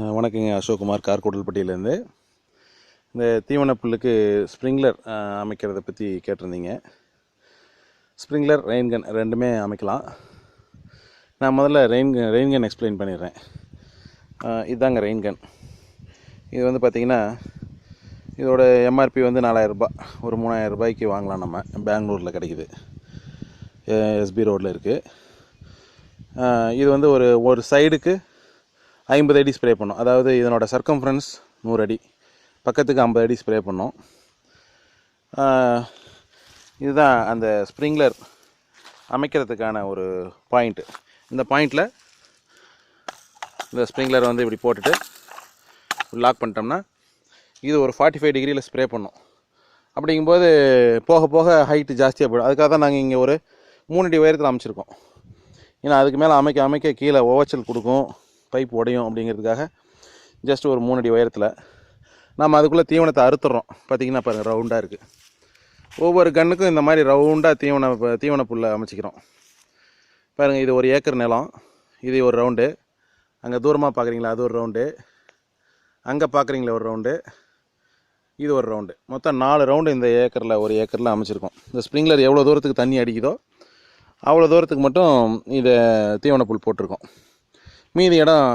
வணக்கங்க. அசோக்குமார், கார்கோட்டல்பட்டியிலேருந்து. இந்த தீவன புல்லுக்கு ஸ்ப்ரிங்க்லர் அமைக்கிறத பற்றி கேட்டிருந்தீங்க. ஸ்ப்ரிங்க்லர், ரெயின்கன் ரெண்டுமே அமைக்கலாம். நான் முதல்ல ரெயின்கன் எக்ஸ்பிளைன் பண்ணிடுறேன். இதுதாங்க ரெயின்கன். இது வந்து பார்த்திங்கன்னா, இதோட எம்ஆர்பி வந்து 4000 ரூபாய். ஒரு 3000 ரூபாய்க்கு வாங்கலாம். நம்ம பெங்களூரில் கிடைக்குது, எஸ்பி ரோடில் இருக்குது. இது வந்து ஒரு சைடுக்கு 50 அடி ஸ்ப்ரே பண்ணோம். அதாவது இதனோட சர்க்கம்ஃபரன்ஸ் 100 அடி, பக்கத்துக்கு 50 அடி ஸ்ப்ரே பண்ணோம். இதுதான் அந்த ஸ்ப்ரிங்க்லர் அமைக்கிறதுக்கான ஒரு பாயிண்ட்டு. இந்த பாயிண்டில் இந்த ஸ்ப்ரிங்க்லர் வந்து இப்படி போட்டுட்டு லாக் பண்ணிட்டோம்னா இது ஒரு 45 டிகிரியில் ஸ்ப்ரே பண்ணோம். அப்படிங்கும்போது போக போக ஹைட்டு ஜாஸ்தியாக போய்டும். அதுக்காக தான் நாங்கள் இங்கே ஒரு 3 அடி உயரத்தில் அமைச்சிருக்கோம். ஏன்னா அதுக்கு மேலே அமைக்க கீழே ஓவச்சல் கொடுக்கும், பைப் உடையும். அப்படிங்கிறதுக்காக ஜஸ்ட் ஒரு 3 அடி உயரத்தில் நம்ம அதுக்குள்ளே தீவனத்தை அறுத்துறோம். பார்த்திங்கன்னா பாருங்கள், ரவுண்டாக இருக்குது. ஒவ்வொரு கன்னுக்கும் இந்த மாதிரி ரவுண்டாக தீவன புல்லை அமைச்சிக்கிறோம். பாருங்கள், இது 1 ஏக்கர் நிலம். இது ஒரு ரவுண்டு. அங்கே தூரமாக பார்க்குறீங்களா, அது ஒரு ரவுண்டு. அங்கே பார்க்குறீங்களா ஒரு ரவுண்டு. இது ஒரு ரவுண்டு. மொத்தம் 4 ரவுண்டு இந்த ஏக்கரில், 1 ஏக்கரில் அமைச்சிருக்கோம். இந்த ஸ்ப்ரிங்க்லர் எவ்வளோ தூரத்துக்கு தண்ணி அடிக்குதோ அவ்வளோ தூரத்துக்கு மட்டும் இதை தீவன புல் போட்டிருக்கோம். மீதி இடம்